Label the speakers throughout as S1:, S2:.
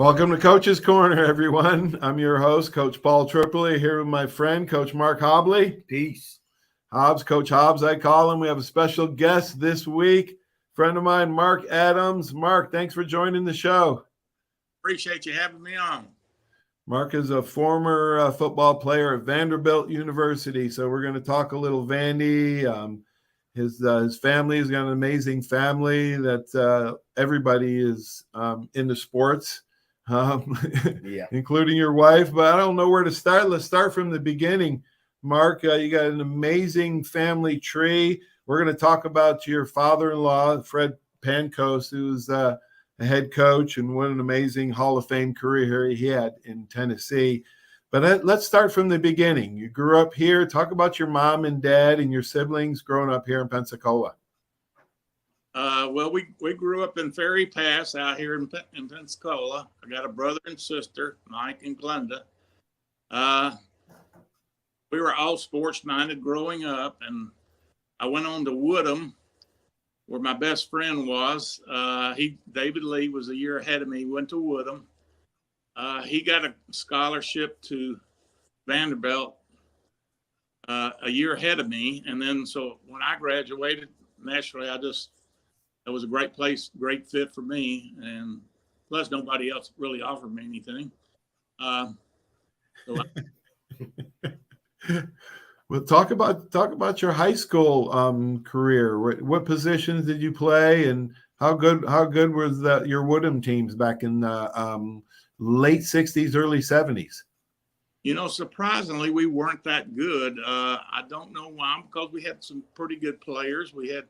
S1: Welcome to Coach's Corner, everyone. I'm your host, Coach Paul Tripoli, here with my friend, Coach Mark Hobley.
S2: Peace.
S1: Hobbs, Coach Hobbs, I call him. We have a special guest this week, friend of mine, Mark Adams. Mark, thanks for joining the show.
S3: Appreciate you having me on.
S1: Mark is a former football player at Vanderbilt University, so we're going to talk a little Vandy. His family has got an amazing family that everybody is into sports. Including your wife, but I don't know where to start. Let's start from the beginning. Mark, you got an amazing family tree. We're going to talk about your father-in-law, Fred Pankos, who's a head coach, and what an amazing Hall of Fame career he had in Tennessee. But let's start from the beginning. You grew up here. Talk about your mom and dad and your siblings growing up here in Pensacola.
S3: Well, we grew up in Ferry Pass out here in Pensacola. I got a brother and sister, Mike and Glenda. We were all sports-minded growing up, and I went on to Woodham, where my best friend was. David Lee was a year ahead of me. He went to Woodham. He got a scholarship to Vanderbilt a year ahead of me, and then so when I graduated, naturally, it was a great place, great fit for me, and plus nobody else really offered me anything.
S1: Well, talk about your high school career. What positions did you play, and how good was your Woodham teams back in the late '60s, early '70s?
S3: You know, surprisingly, we weren't that good. I don't know why, because we had some pretty good players. We had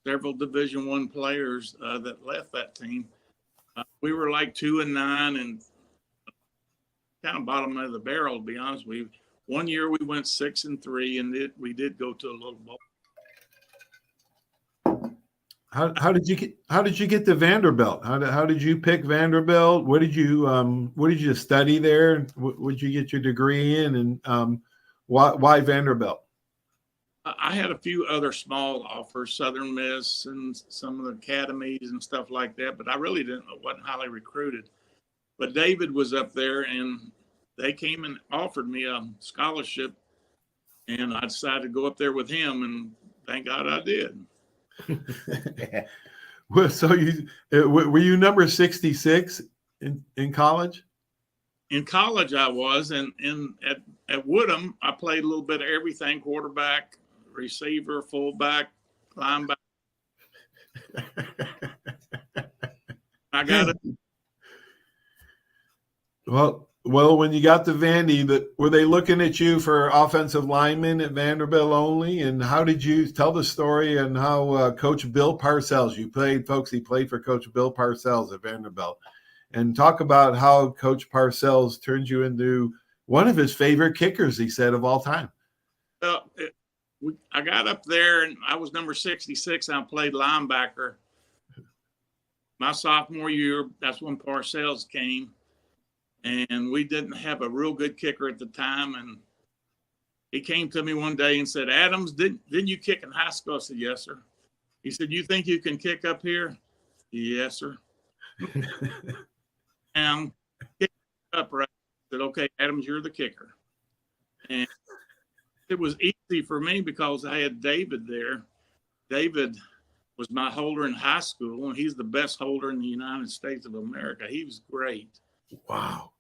S3: several Division I players that left that team. We were like 2-9 and kind of bottom of the barrel, to be honest with you. One year we went 6-3, and we did go to a little bowl.
S1: How did you get to Vanderbilt? How did you pick Vanderbilt? What did you study there? What did you get your degree in, and why Vanderbilt?
S3: I had a few other small offers, Southern Miss and some of the academies and stuff like that, but I really wasn't highly recruited. But David was up there, and they came and offered me a scholarship, and I decided to go up there with him, and thank God I did.
S1: Well, so were you number 66 in college?
S3: In college, I was, and at Woodham, I played a little bit of everything: quarterback, receiver, fullback, linebacker. I got it.
S1: Well, when you got to Vandy, were they looking at you for offensive linemen at Vanderbilt only? And how did you tell the story and how Coach Bill Parcells, he played for Coach Bill Parcells at Vanderbilt, and talk about how Coach Parcells turned you into one of his favorite kickers, he said, of all time.
S3: I got up there, and I was number 66. I played linebacker. My sophomore year, that's when Parcells came, and we didn't have a real good kicker at the time. And he came to me one day and said, "Adams, didn't you kick in high school?" I said, "Yes, sir." He said, "You think you can kick up here?" "Yes, sir." And kick up right. I said, "Okay, Adams, you're the kicker." And it was easy for me because I had David there. David was my holder in high school, and he's the best holder in the United States of America. He was great.
S1: Wow.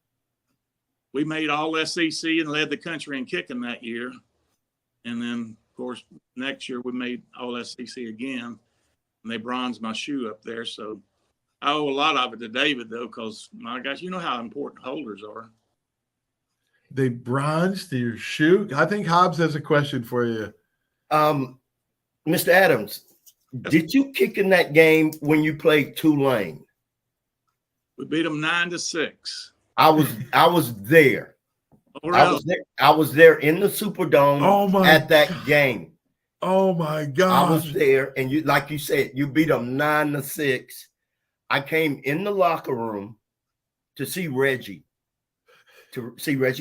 S3: We made all SEC and led the country in kicking that year. And then, of course, next year we made all SEC again, and they bronzed my shoe up there. So I owe a lot of it to David, though, because, my gosh, you know how important holders are.
S1: They bronzed your shoe? I think Hobbs has a question for you.
S2: Mr. Adams, did you kick in that game when you played Tulane?
S3: We beat them 9-6.
S2: I was there.
S3: Oh, really?
S2: I was there in the Superdome at that game.
S1: Oh my God!
S2: I was there, and like you said, you beat them 9-6. I came in the locker room to see Reggie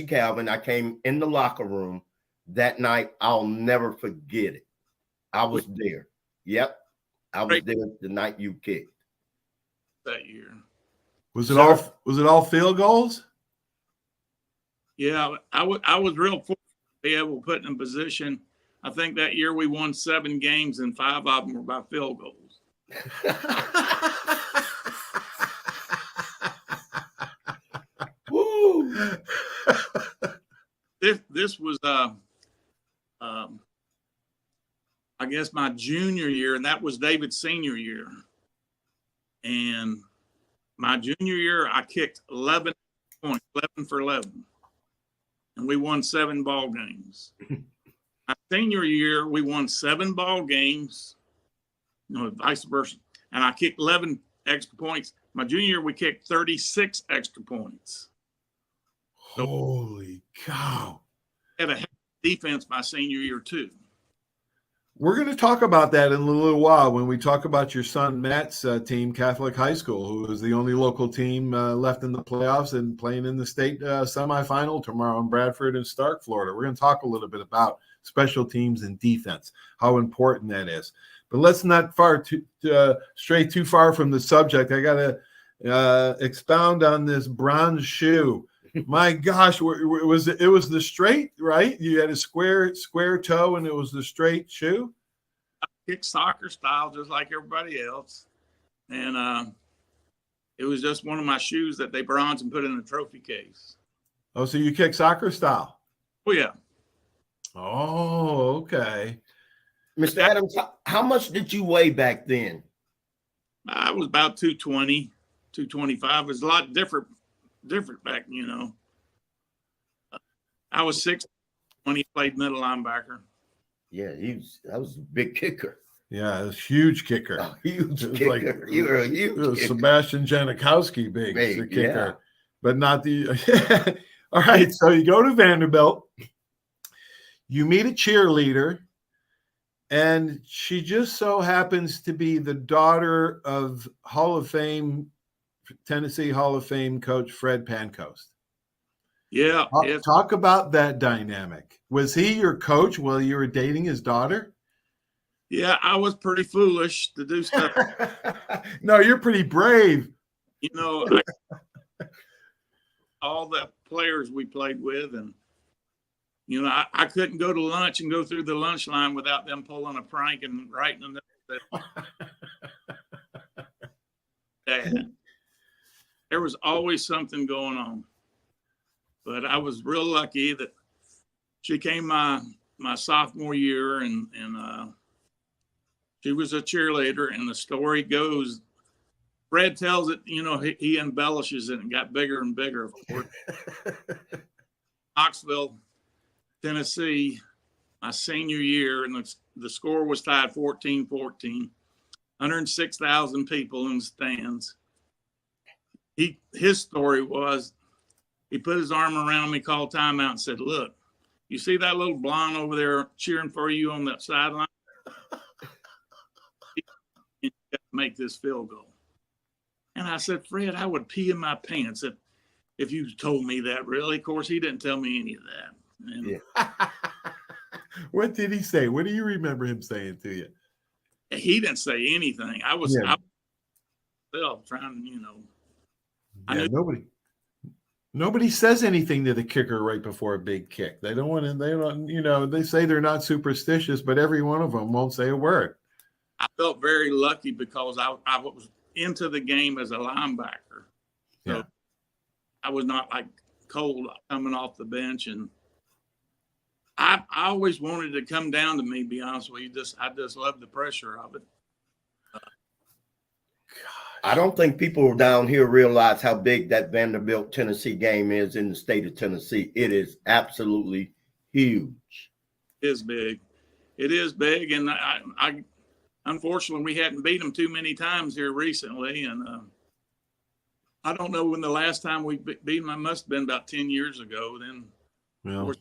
S2: Calvin. I came in the locker room that night. I'll never forget it. I was there. Yep. I was there the night you kicked.
S3: That year.
S1: Was it all field goals?
S3: Yeah, I was real fortunate to be able to put in a position. I think that year we won 7 games and 5 of them were by field goals.
S2: Woo!
S3: This was I guess my junior year, and that was David's senior year. And my junior year, I kicked 11 points, 11 for 11, and we won 7 ball games. My senior year, we won 7 ball games, vice versa, and I kicked 11 extra points. My junior year, we kicked 36 extra points.
S1: Holy cow!
S3: Had a defense my senior year too.
S1: We're going to talk about that in a little while when we talk about your son Matt's team, Catholic High School, who is the only local team left in the playoffs and playing in the state semifinal tomorrow in Bradford and Stark, Florida. We're going to talk a little bit about special teams and defense, how important that is. But let's not stray too far from the subject. I got to expound on this bronze shoe. My gosh, it was the straight, right? You had a square toe, and it was the straight shoe.
S3: I kicked soccer style just like everybody else, and it was just one of my shoes that they bronzed and put in a trophy case.
S1: Oh, so you kick soccer style?
S3: Oh yeah.
S1: Oh, okay.
S2: Mr. Adams, how much did you weigh back then?
S3: I was about 220, 225. It was a lot different back, I was 6 when he played middle linebacker.
S2: Yeah, that was a big kicker.
S1: Yeah, it was huge kicker.
S2: A huge
S1: kicker.
S2: Like, you were a huge
S1: it was
S2: kicker.
S1: Sebastian Janikowski big the kicker.
S2: Yeah.
S1: But not the all right, so you go to Vanderbilt, you meet a cheerleader, and she just so happens to be the daughter of Tennessee Hall of Fame coach Fred Pancoast.
S3: Yeah.
S1: Talk about that dynamic. Was he your coach while you were dating his daughter?
S3: Yeah, I was pretty foolish to do stuff.
S1: No, you're pretty brave.
S3: All the players we played with, and I couldn't go to lunch and go through the lunch line without them pulling a prank and writing them that Dad. There was always something going on. But I was real lucky that she came my sophomore year, and she was a cheerleader. And the story goes, Fred tells it, he embellishes it and got bigger and bigger, of course. Knoxville, Tennessee, my senior year, and the score was tied 14-14, 106,000 people in the stands. His story was, he put his arm around me, called timeout, and said, "Look, you see that little blonde over there cheering for you on that sideline? You got to make this field goal." And I said, "Fred, I would pee in my pants if you told me that." Really? Of course, he didn't tell me any of that. And
S1: yeah. What did he say? What do you remember him saying to you?
S3: He didn't say anything. I was trying,
S1: Yeah, nobody says anything to the kicker right before a big kick. They don't, they say they're not superstitious, but every one of them won't say a word.
S3: I felt very lucky because I was into the game as a linebacker. So yeah. I was not like cold coming off the bench, and I always wanted to come down to me, be honest with you. I just love the pressure of it.
S2: I don't think people down here realize how big that Vanderbilt Tennessee game is in the state of Tennessee. It is absolutely huge.
S3: It is big. It is big, and I unfortunately we hadn't beat them too many times here recently, and I don't know when the last time we beat them. It must have been about 10 years ago. Then it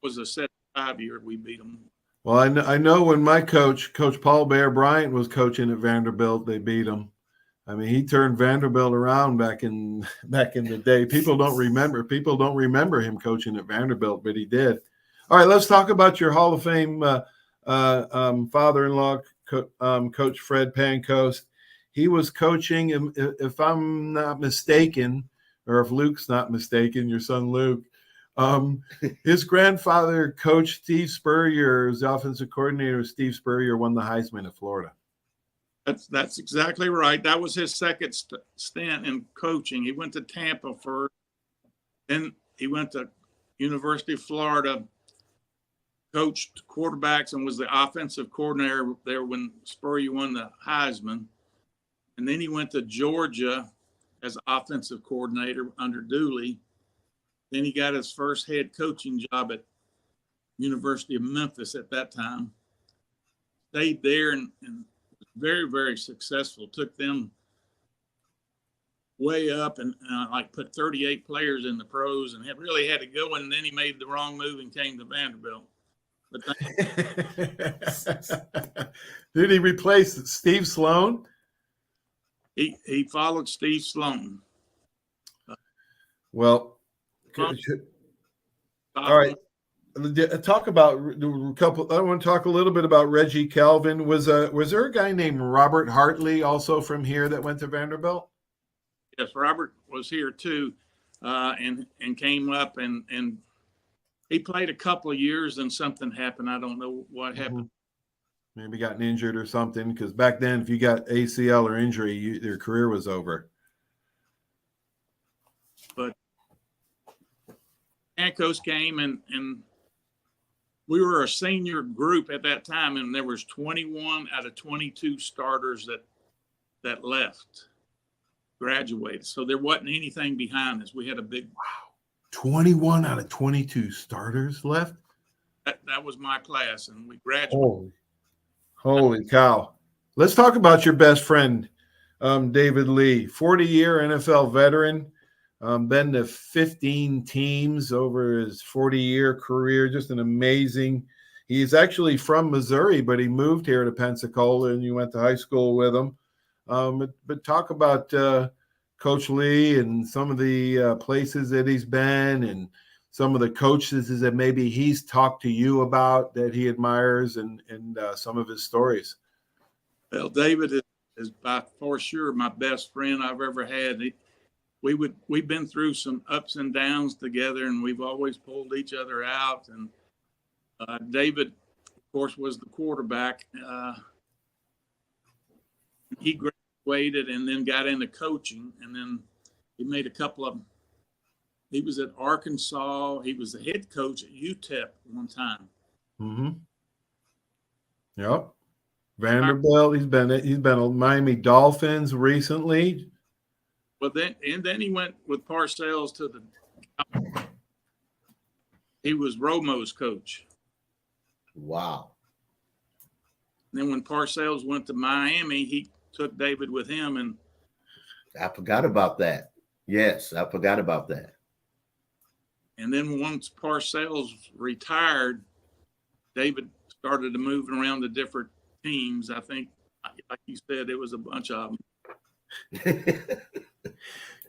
S3: was a 75 year we beat them.
S1: Well, I know when my Coach Paul Bear Bryant was coaching at Vanderbilt, they beat him. I mean, he turned Vanderbilt around back in the day. People don't remember him coaching at Vanderbilt, but he did. All right, let's talk about your Hall of Fame father-in-law, Coach Fred Pancoast. he was coaching, if I'm not mistaken, or if Luke's not mistaken, your son Luke, his grandfather coached Steve Spurrier, was the offensive coordinator. Steve Spurrier won the Heisman at Florida.
S3: That's exactly right. That was his second stint in coaching. He went to Tampa first, then he went to University of Florida, coached quarterbacks, and was the offensive coordinator there when Spurrier won the Heisman. And then he went to Georgia as offensive coordinator under Dooley. Then he got his first head coaching job at University of Memphis at that time. Stayed there and was very, very successful. Took them way up and like put 38 players in the pros and really had to go. And then he made the wrong move and came to Vanderbilt. But
S1: did he replace Steve Sloan?
S3: He followed Steve Sloan.
S1: Well, all right. Talk about a couple. I want to talk a little bit about Reggie Calvin. Was there a guy named Robert Hartley also from here that went to Vanderbilt?
S3: Yes, Robert was here too, and came up and he played a couple of years and something happened. I don't know what happened.
S1: Maybe gotten injured or something, because back then, if you got ACL or injury, your career was over.
S3: But Ankos came and we were a senior group at that time, and there was 21 out of 22 starters that left, graduated. So there wasn't anything behind us. We had a big
S1: 21 out of 22 starters left.
S3: That was my class, and we graduated.
S1: Holy cow. Let's talk about your best friend, David Lee, 40-year NFL veteran, been to 15 teams over his 40-year career. Just an amazing. He's actually from Missouri, but he moved here to Pensacola, and you went to high school with him. But talk about Coach Lee and some of the places that he's been and some of the coaches that maybe he's talked to you about that he admires and some of his stories.
S3: Well, David is by for sure my best friend I've ever had. We've been through some ups and downs together, and we've always pulled each other out. And David, of course, was the quarterback. He graduated and then got into coaching, and then he made a couple of. He was at Arkansas. He was the head coach at UTEP one time.
S1: Mm-hmm. Yep. Vanderbilt. He's been at Miami Dolphins recently.
S3: But then he went with Parcells to he was Romo's coach.
S2: Wow.
S3: And then when Parcells went to Miami, he took David with him. And
S2: I forgot about that. Yes, I forgot about that.
S3: And then once Parcells retired, David started to move around to different teams. I think, like you said, it was a bunch of them.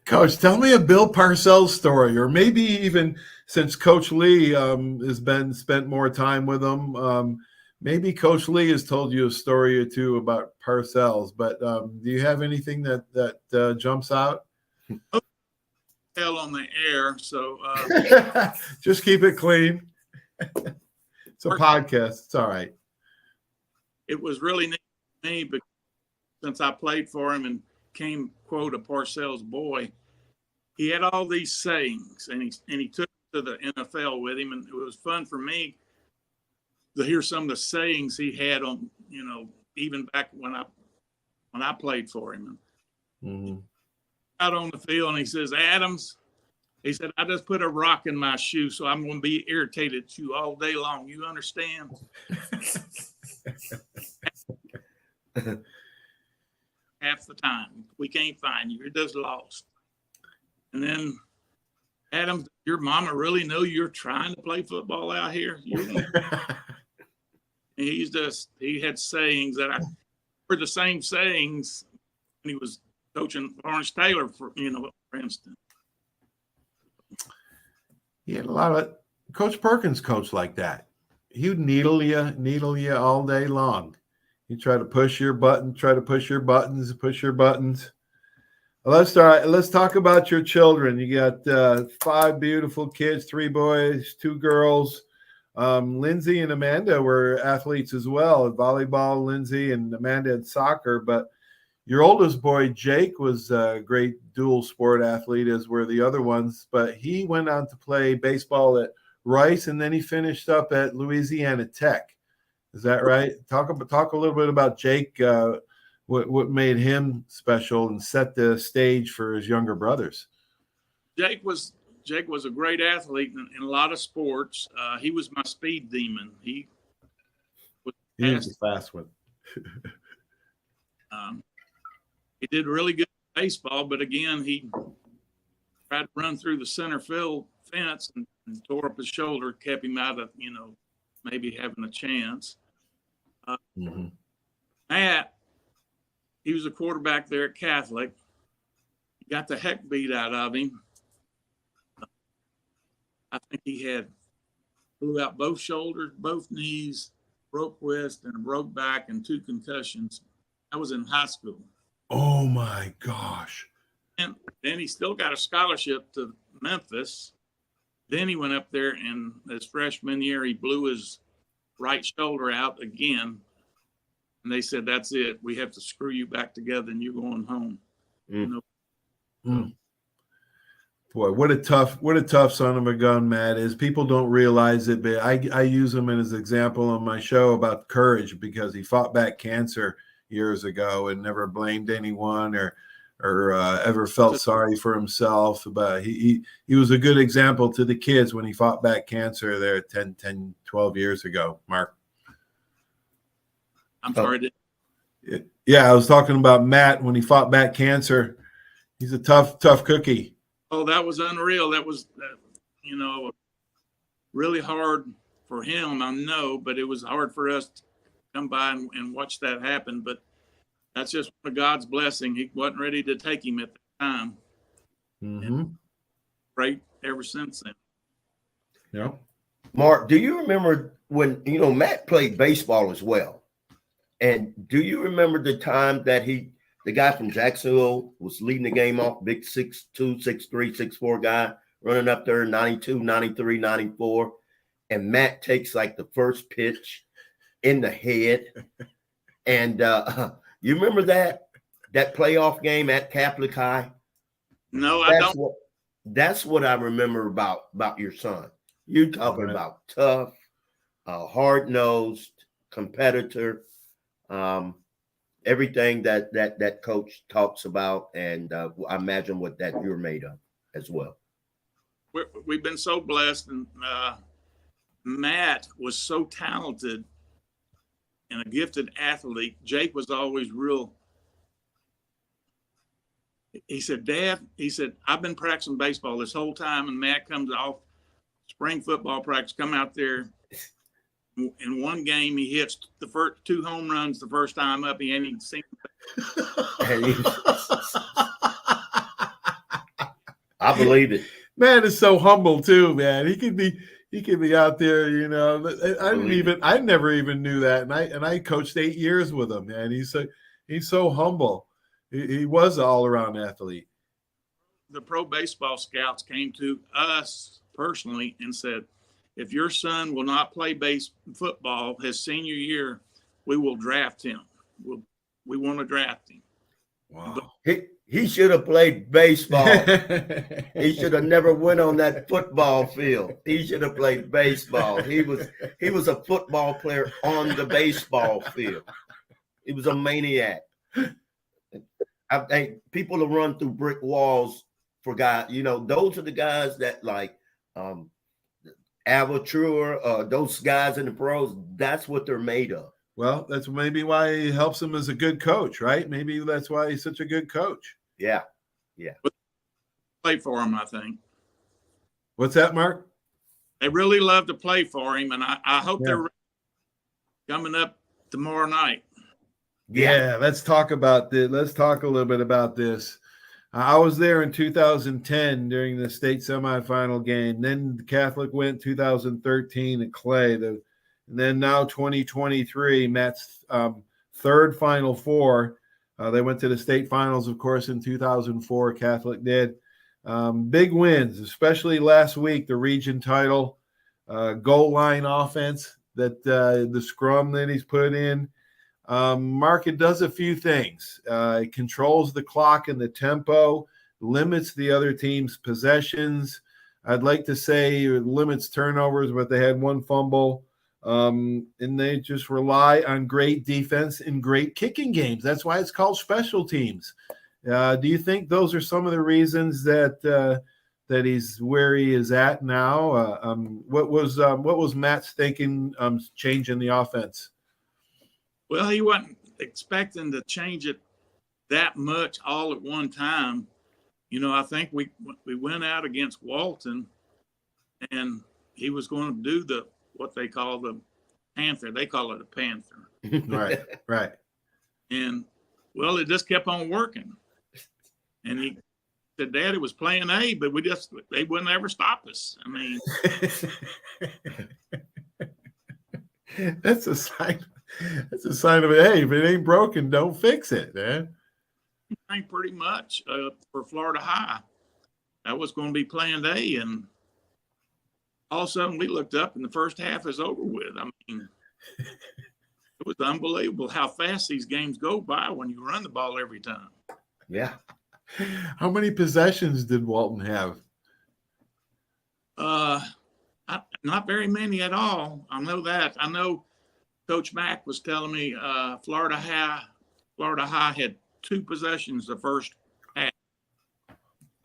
S1: Coach, tell me a Bill Parcells story, or maybe even since Coach Lee has spent more time with him, maybe Coach Lee has told you a story or two about Parcells. But do you have anything that jumps out?
S3: Hell on the air, so
S1: just keep it clean. It's a podcast. It's all right.
S3: It was really neat to me, but since I played for him and came, quote, a Parcells boy, he had all these sayings, and he took to the NFL with him, and it was fun for me to hear some of the sayings he had on, even back when I played for him.
S1: Mm-hmm.
S3: Out on the field, and he says, Adams, he said, I just put a rock in my shoe, so I'm going to be irritated at you all day long. You understand? Half the time. We can't find you. You're just lost. And then, Adams, your mama really know you're trying to play football out here? He had sayings that were the same sayings when he was coaching Lawrence Taylor, for instance.
S1: He had a lot of Coach Perkins coached like that. He would needle you all day long. You try to push your button, push your buttons. Let's talk about your children. You got 5 beautiful kids, 3 boys, 2 girls. Lindsay and Amanda were athletes as well, volleyball, Lindsay, and Amanda had soccer. But your oldest boy, Jake, was a great dual sport athlete, as were the other ones. But he went on to play baseball at Rice, and then he finished up at Louisiana Tech. Is that right? Talk a little bit about Jake, what made him special and set the stage for his younger brothers.
S3: Jake was a great athlete in a lot of sports. He was my speed demon. He was
S1: the fast one.
S3: He did really good in baseball, but again, he tried to run through the center field fence and tore up his shoulder, kept him out of, maybe having a chance. Matt, he was a quarterback there at Catholic. He got the heck beat out of him. I think he blew out both shoulders, both knees, broke wrist, and a broke back, and 2 concussions. I was in high school.
S1: Oh my gosh.
S3: And then he still got a scholarship to Memphis. Then he went up there, and his freshman year, he blew his right shoulder out again. And they said, that's it. We have to screw you back together, and you're going home.
S1: Boy, what a tough son of a gun Matt is. People don't realize it, but I use him as an example on my show about courage, because he fought back cancer years ago and never blamed anyone or ever felt sorry for himself. But he was a good example to the kids when he fought back cancer there 10, 12 years ago, Mark.
S3: I'm sorry.
S1: Yeah, I was talking about Matt when he fought back cancer. He's a tough cookie.
S3: Oh, that was unreal. That was, really hard for him, I know, but it was hard for us to come by and watch that happen. But that's just God's blessing. He wasn't ready to take him at the time. Great ever since then.
S1: Yeah.
S2: Mark, do you remember when, Matt played baseball as well? And do you remember the time that the guy from Jacksonville was leading the game off, big 6'2", 6'3", 6'4" guy, running up there 92, 93, 94, and Matt takes like the first pitch in the head. And you remember that playoff game at Catholic High?
S3: No, I don't.
S2: That's what I remember about your son. You're talking about tough, hard-nosed competitor. Everything that coach talks about, and I imagine what that you're made of as well.
S3: We've been so blessed, and Matt was so talented and a gifted athlete. Jake was always real. He said, Dad, I've been practicing baseball this whole time, and Matt comes off spring football practice, come out there. In one game, he hits the first 2 home runs the first time up. He ain't even seen
S2: I believe it.
S1: Man is so humble too, man. He could be out there, I never even knew that. And I coached 8 years with him, man. He's so humble. He was an all-around athlete.
S3: The pro baseball scouts came to us personally and said, if your son will not play football his senior year, we will draft him. We want to draft him.
S1: Wow.
S2: He should have played baseball. He should have never went on that football field. He should have played baseball. He was a football player on the baseball field. He was a maniac. I think people will run through brick walls for guys. Those are the guys that like Avature, those guys in the pros, that's what they're made of.
S1: Well, that's maybe why he helps him as a good coach, right? Maybe that's why he's such a good coach.
S2: Yeah.
S3: But play for him, I think.
S1: What's that, Mark?
S3: They really love to play for him, and I hope they're coming up tomorrow night.
S1: Yeah, let's talk about this. Let's talk a little bit about this. I was there in 2010 during the state semifinal game. Then the Catholic went 2013 at Clay. And then now 2023, Matt's third Final Four. They went to the state finals, of course, in 2004. Catholic did. Big wins, especially last week, the region title, goal line offense that the scrum that he's put in. Mark, it does a few things. It controls the clock and the tempo, limits the other team's possessions. I'd like to say it limits turnovers, but they had one fumble. And they just rely on great defense and great kicking games. That's why it's called special teams. Do you think those are some of the reasons that he's where he is at now? What was Matt's thinking changing the offense?
S3: Well, he wasn't expecting to change it that much all at one time. I think we went out against Walton, and he was going to do what they call the Panther. They call it a Panther.
S1: Right.
S3: And, well, it just kept on working. And he said, Daddy was playing A, but they wouldn't ever stop us. I mean.
S1: That's a sign. That's a sign of it. Hey, if it ain't broken, don't fix it, man.
S3: I think pretty much for Florida High, that was going to be planned A, and all of a sudden we looked up and the first half is over with. I mean, it was unbelievable how fast these games go by when you run the ball every time.
S2: Yeah.
S1: How many possessions did Walton have?
S3: Not very many at all. I know that. I know Coach Mack was telling me Florida High had 2 possessions the first half.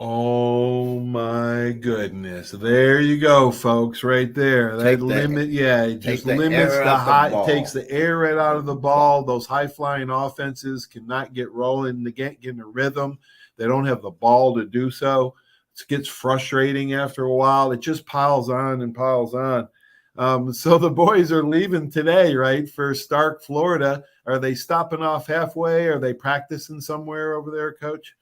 S1: Oh my goodness! There you go, folks. Right there. That limit, it just limits the high. Takes the air right out of the ball. Those high flying offenses cannot get rolling. They can't get in a rhythm. They don't have the ball to do so. It gets frustrating after a while. It just piles on and piles on. So the boys are leaving today, right, for Stark, Florida. Are they stopping off halfway? Are they practicing somewhere over there, Coach?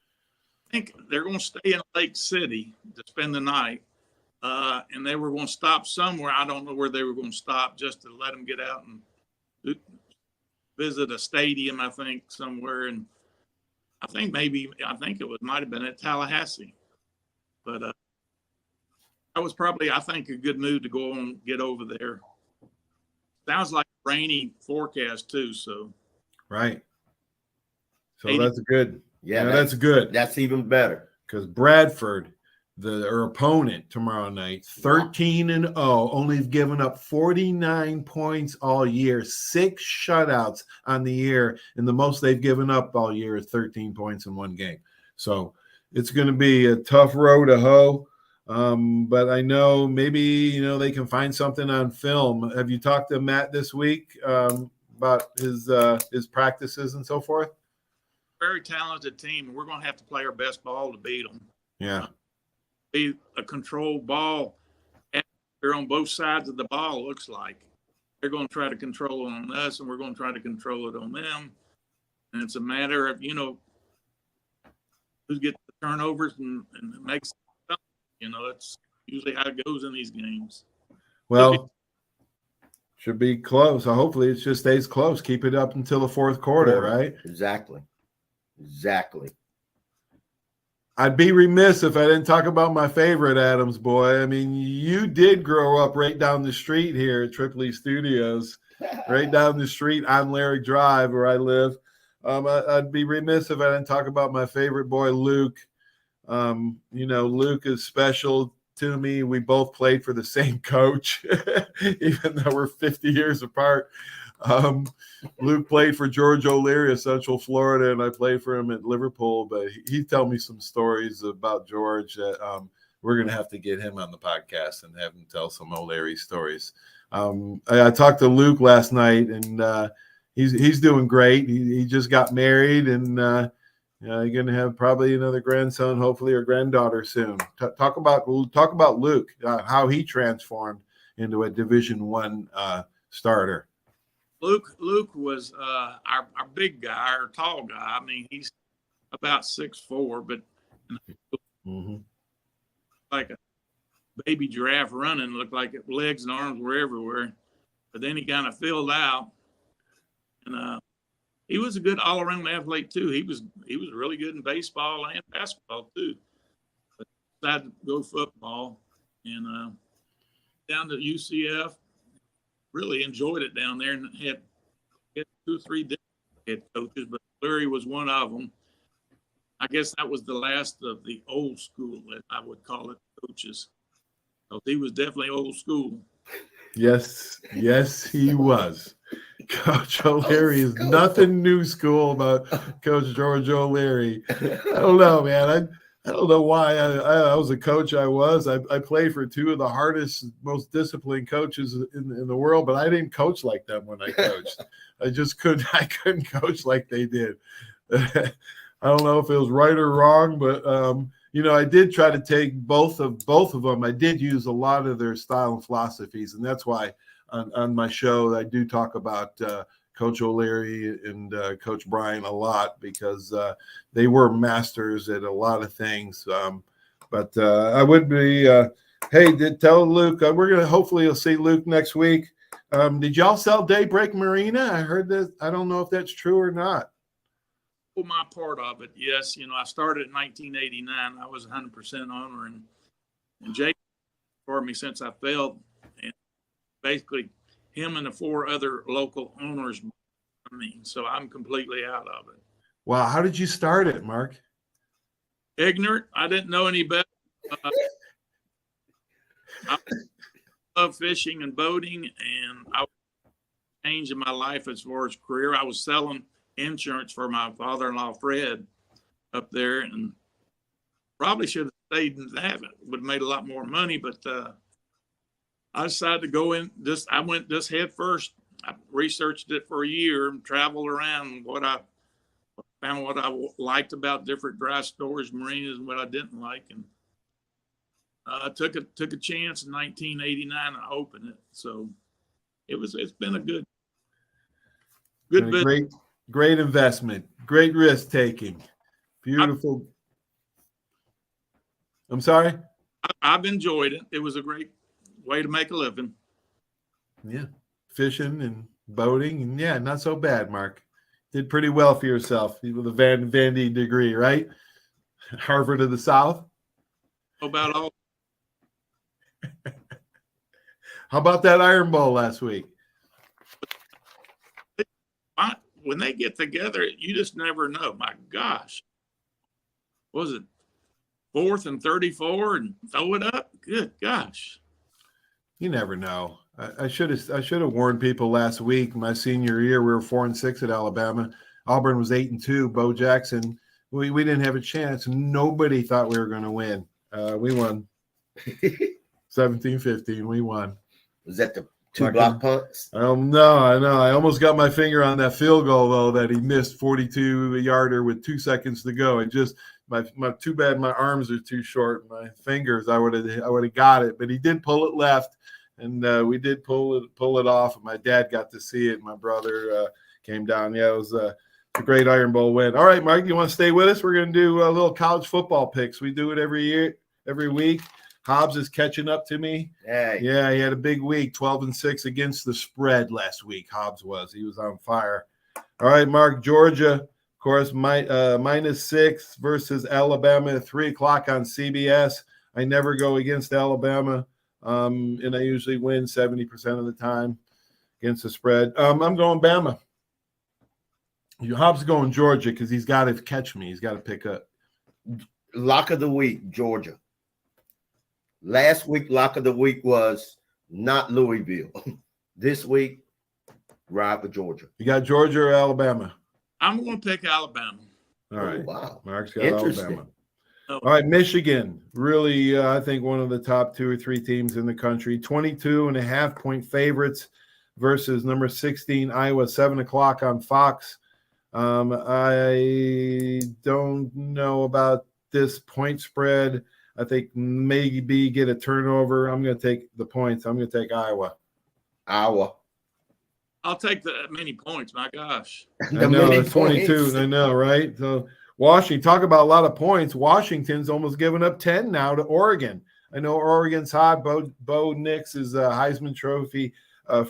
S3: I think they're going to stay in Lake City to spend the night, and they were going to stop somewhere. I don't know where they were going to stop, just to let them get out and visit a stadium, I think, somewhere. And I think might have been at Tallahassee. But that was probably, I think, a good move to go and get over there. Sounds like a rainy forecast too. So
S1: right. So that's good.
S2: Yeah,
S1: that's good.
S2: That's even better
S1: because Bradford, their opponent tomorrow night, 13-0, only given up 49 points all year, 6 shutouts on the year, and the most they've given up all year is 13 points in one game. So it's going to be a tough row to hoe. But I know maybe, they can find something on film. Have you talked to Matt this week about his practices and so forth?
S3: Very talented team. We're going to have to play our best ball to beat them.
S1: Yeah.
S3: Be a controlled ball. They're on both sides of the ball, looks like. They're going to try to control it on us, and we're going to try to control it on them. And it's a matter of, who gets the turnovers and makes it's usually how it goes in these games.
S1: Well, should be close. So hopefully it just stays close. Keep it up until the fourth quarter, right?
S2: Exactly.
S1: I'd be remiss if I didn't talk about my favorite Adams boy. I mean, you did grow up right down the street here at Tripoli Studios, right down the street on Larry Drive where I live. I'd be remiss if I didn't talk about my favorite boy, Luke. Luke is special to me. We both played for the same coach, even though we're 50 years apart. Luke played for George O'Leary of Central Florida, and I played for him at Liverpool. But he told me some stories about George that we're going to have to get him on the podcast and have him tell some O'Leary stories. I talked to Luke last night, and he's doing great. He just got married, and you're going to have probably another grandson, hopefully, or granddaughter soon. Talk about Luke, how he transformed into a Division I starter.
S3: Luke was our big guy, our tall guy. I mean, he's about 6'4", but like a baby giraffe running, looked like legs and arms were everywhere. But then he kind of filled out, and he was a good all-around athlete too. He was really good in baseball and basketball too. But decided to go football and down to UCF. Really enjoyed it down there and had 2 or 3 different head coaches, but Larry was one of them. I guess that was the last of the old school, as I would call it, coaches. So he was definitely old school.
S1: Yes, he was. Coach O'Leary is nothing new school about Coach George O'Leary. I don't know, man. I don't know why I was a coach. I played for 2 of the hardest, most disciplined coaches in the world, but I didn't coach like them when I coached. I just couldn't. I couldn't coach like they did. I don't know if it was right or wrong, but I did try to take both of them. I did use a lot of their style and philosophies, and that's why on my show I do talk about Coach O'Leary and Coach Brian a lot, because they were masters at a lot of things. But I would be, tell Luke, hopefully you'll see Luke next week. Did y'all sell Daybreak Marina? I heard that. I don't know if that's true or not.
S3: Well, my part of it, yes. I started in 1989. I was 100% owner, and Jake for me since I failed. And basically, him and the 4 other local owners. So I'm completely out of it.
S1: Wow, how did you start it, Mark?
S3: Ignorant. I didn't know any better. I love fishing and boating, and I was changing my life as far as career. I was selling insurance for my father-in-law Fred up there, and probably should have stayed in that. Would have made a lot more money, but I decided to go in. I went this head first. I researched it for a year and traveled around. Found what I liked about different dry storage marinas and what I didn't like, and I took a chance in 1989 to open it. So it's been a good business.
S1: Great investment, great risk taking, beautiful. I'm sorry.
S3: I've enjoyed it. It was a great way to make a living.
S1: Yeah, fishing and boating, and yeah, not so bad, Mark. Did pretty well for yourself with a Vandy degree, right? Harvard of the South.
S3: About all.
S1: How about that Iron Bowl last week?
S3: When they get together, you just never know. My gosh. Was it 4th and 34 and throw it up? Good gosh.
S1: You never know. I should have warned people last week. My senior year, we were 4-6 at Alabama. Auburn was 8-2. Bo Jackson, we didn't have a chance. Nobody thought we were going to win. We won 17-15. We won.
S2: Was that the 2 block punts?
S1: I know. I almost got my finger on that field goal though that he missed, 42-yarder with 2 seconds to go. It just my too bad my arms are too short. My fingers, I would have got it, but he did pull it left. And we did pull it off. And my dad got to see it. My brother came down. Yeah, it was a great Iron Bowl win. All right, Mike, you want to stay with us? We're going to do a little college football picks. We do it every week. Hobbs is catching up to me.
S2: Hey.
S1: Yeah, he had a big week, 12-6 against the spread last week. Hobbs was. He was on fire. All right, Mark, Georgia, of course, -6 versus Alabama at 3 o'clock on CBS. I never go against Alabama. And I usually win 70% of the time against the spread. I'm going Bama. Hobbs going Georgia because he's got to catch me. He's got to pick up.
S2: Lock of the week, Georgia. Last week, lock of the week was not Louisville. This week, ride for Georgia.
S1: You got Georgia or Alabama?
S3: I'm going to pick Alabama.
S1: All right.
S2: Oh, wow.
S1: Mark's got Alabama.
S3: Oh.
S1: All right, Michigan, really, I think one of the top 2 or 3 teams in the country. 22.5-point favorites versus number 16, Iowa, 7 o'clock on Fox. I don't know about this point spread. I think maybe get a turnover. I'm going to take the points. I'm going to take Iowa.
S3: I'll take the many points. My gosh.
S1: I know, it's 22. I know, right? So Washington, talk about a lot of points. Washington's almost given up 10 now to Oregon. I know Oregon's hot. Bo Nix is a Heisman Trophy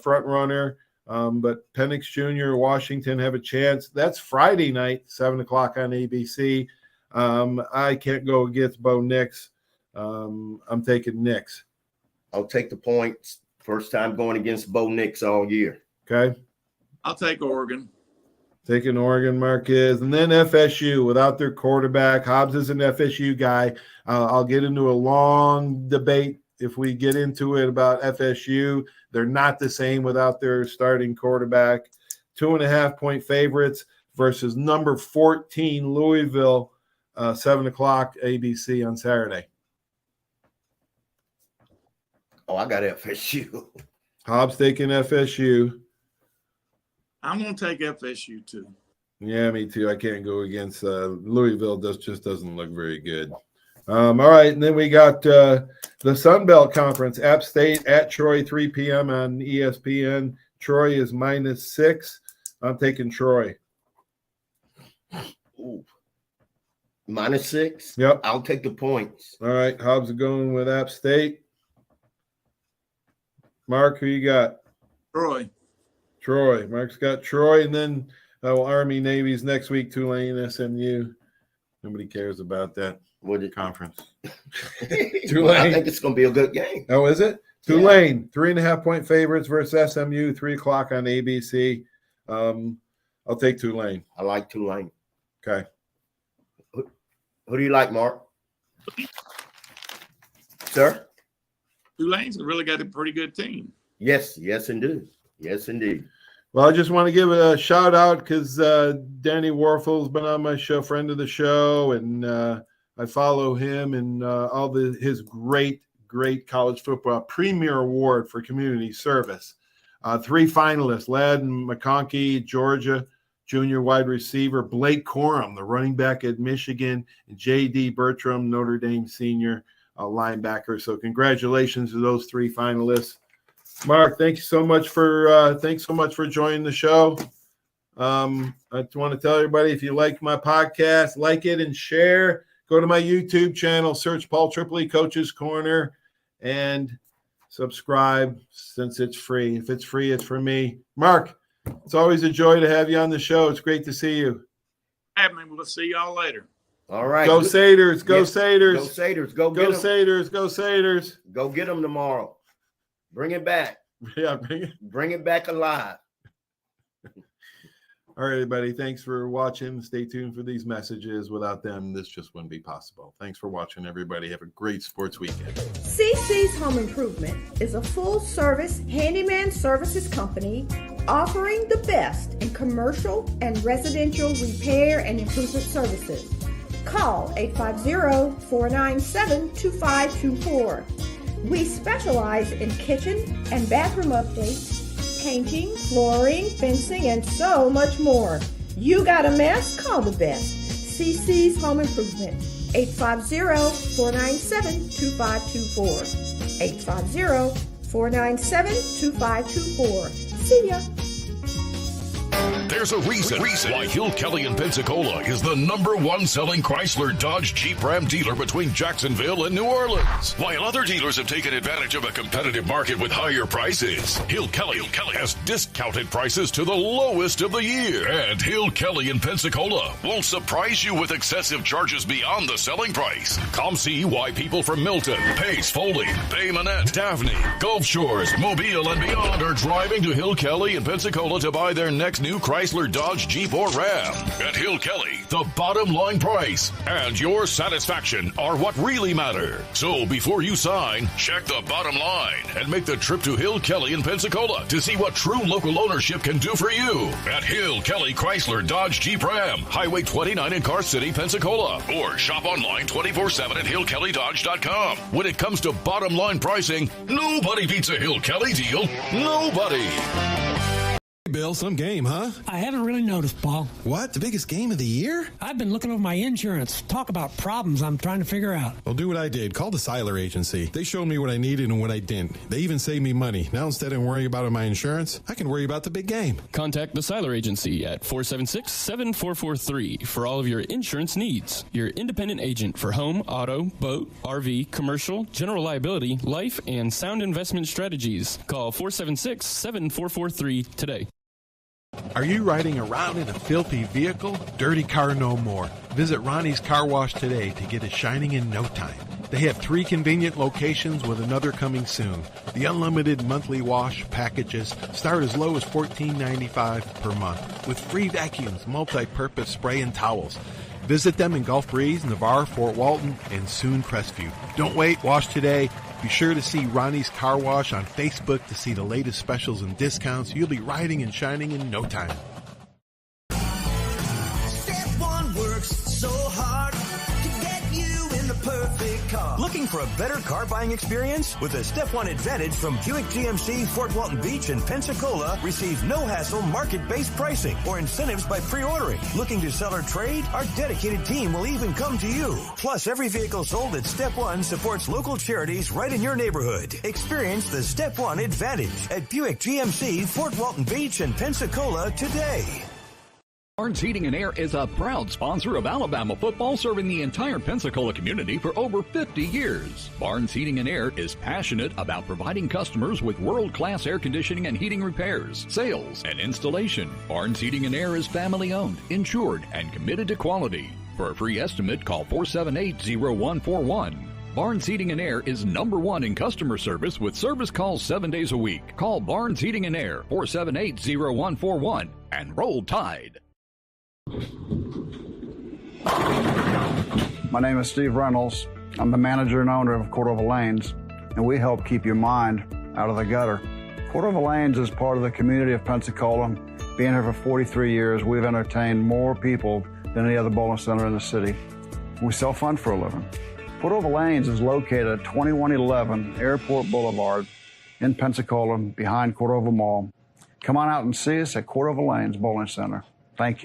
S1: front runner. But Penix Jr., Washington have a chance. That's Friday night, 7 o'clock on ABC. I can't go against Bo Nix. I'm taking Nix.
S2: I'll take the points. First time going against Bo Nix all year.
S1: Okay.
S3: I'll take Oregon.
S1: Taking Oregon, Marquez. And then FSU without their quarterback. Hobbs is an FSU guy. I'll get into a long debate if we get into it about FSU. They're not the same without their starting quarterback. 2.5-point favorites versus number 14 Louisville, 7 o'clock ABC on Saturday.
S2: Oh, I got FSU.
S1: Hobbs taking FSU.
S3: I'm going to take FSU too.
S1: Yeah, me too. I can't go against Louisville. Just doesn't look very good. All right, and then we got the Sun Belt Conference. App State at Troy, 3 p.m. on ESPN. Troy is -6. I'm taking Troy.
S2: Ooh. -6?
S1: Yep.
S2: I'll take the points.
S1: All right, Hobbs are going with App State. Mark, who you got?
S3: Troy.
S1: Troy. Mark's got Troy, and then Army, Navy's next week, Tulane, SMU. Nobody cares about that conference.
S2: Well, I think it's going to be a good game.
S1: Oh, is it? Tulane, 3.5-point favorites versus SMU, 3 o'clock on ABC. I'll take Tulane.
S2: I like Tulane.
S1: Okay.
S2: Who do you like, Mark? Sir?
S3: Tulane's really got a pretty good team.
S2: Yes, indeed. Yes, indeed.
S1: Well, I just want to give a shout out because Danny Warfel's been on my show, friend of the show, and I follow him and all his great college football premier award for community service. 3 finalists: Ladden McConkey, Georgia, junior wide receiver; Blake Corum, the running back at Michigan; and J.D. Bertram, Notre Dame senior linebacker. So congratulations to those 3 finalists. Mark, thanks so much for joining the show. I just want to tell everybody, if you like my podcast, like it and share. Go to my YouTube channel, search Paul Tripoli Coach's Corner, and subscribe since it's free. If it's free, it's for me. Mark, it's always a joy to have you on the show. It's great to see you.
S3: We'll see y'all later.
S2: All right.
S1: Go Satyrs. Go Satyrs.
S2: Go Satyrs. Go get
S1: Go
S2: them.
S1: Satyrs. Go Satyrs.
S2: Go get them tomorrow. Bring it back.
S1: Yeah,
S2: Bring it back alive.
S1: All right, everybody. Thanks for watching. Stay tuned for these messages. Without them, this just wouldn't be possible. Thanks for watching, everybody. Have a great sports weekend.
S4: CC's Home Improvement is a full-service handyman services company offering the best in commercial and residential repair and improvement services. Call 850-497-2524. We specialize in kitchen and bathroom updates, painting, flooring, fencing, and so much more. You got a mess? Call the best. CC's Home Improvement. 850-497-2524. 850-497-2524. See ya.
S5: There's a reason why Hill Kelly in Pensacola is the #1 selling Chrysler Dodge Jeep Ram dealer between Jacksonville and New Orleans. While other dealers have taken advantage of a competitive market with higher prices, Hill Kelly has discounted prices to the lowest of the year. And Hill Kelly in Pensacola won't surprise you with excessive charges beyond the selling price. Come see why people from Milton, Pace, Foley, Bay Minette, Daphne, Gulf Shores, Mobile, and beyond are driving to Hill Kelly in Pensacola to buy their next new Chrysler, Dodge, Jeep, or Ram. At Hill Kelly, the bottom line price and your satisfaction are what really matter. So before you sign, check the bottom line and make the trip to Hill Kelly in Pensacola to see what true local ownership can do for you. At Hill Kelly Chrysler, Dodge, Jeep, Ram, Highway 29 in Car City, Pensacola. Or shop online 24/7 at HillKellyDodge.com. When it comes to bottom line pricing, nobody beats a Hill Kelly deal. Nobody.
S6: Bill, some game, huh?
S7: I haven't really noticed, Paul.
S6: What? The biggest game of the year?
S7: I've been looking over my insurance. Talk about problems I'm trying to figure out.
S6: Well, do what I did. Call the Seiler Agency. They showed me what I needed and what I didn't. They even saved me money. Now, instead of worrying about my insurance, I can worry about the big game.
S8: Contact the Seiler Agency at 476-7443 for all of your insurance needs. Your independent agent for home, auto, boat, RV, commercial, general liability, life, and sound investment strategies. Call 476-7443 today.
S9: Are you riding around in a filthy vehicle? Dirty car no more. Visit Ronnie's Car Wash today to get it shining in no time. They have 3 convenient locations with another coming soon. The unlimited monthly wash packages start as low as $14.95 per month with free vacuums, multi-purpose spray and towels. Visit them in Gulf Breeze, Navarre, Fort Walton, and soon Crestview. Don't wait, wash today. Be sure to see Ronnie's Car Wash on Facebook to see the latest specials and discounts. You'll be riding and shining in no time.
S10: Step One works so hard to get you in the perfect car.
S11: Looking for a better car buying experience? With the Step One Advantage from Buick GMC, Fort Walton Beach, and Pensacola, receive no-hassle market-based pricing or incentives by pre-ordering. Looking to sell or trade? Our dedicated team will even come to you. Plus, every vehicle sold at Step One supports local charities right in your neighborhood. Experience the Step One Advantage at Buick GMC, Fort Walton Beach, and Pensacola today.
S12: Barnes Heating and Air is a proud sponsor of Alabama football, serving the entire Pensacola community for over 50 years. Barnes Heating and Air is passionate about providing customers with world-class air conditioning and heating repairs, sales, and installation. Barnes Heating and Air is family-owned, insured, and committed to quality. For a free estimate, call 478-0141. Barnes Heating and Air is #1 in customer service with service calls 7 days a week. Call Barnes Heating and Air, 478-0141, and roll Tide.
S13: My name is Steve Reynolds. I'm the manager and owner of Cordova Lanes, and we help keep your mind out of the gutter. Cordova Lanes is part of the community of Pensacola. Being here for 43 years, we've entertained more people than any other bowling center in the city. We sell fun for a living. Cordova Lanes is located at 2111 Airport Boulevard in Pensacola, behind Cordova Mall. Come on out and see us at Cordova Lanes Bowling Center. Thank you.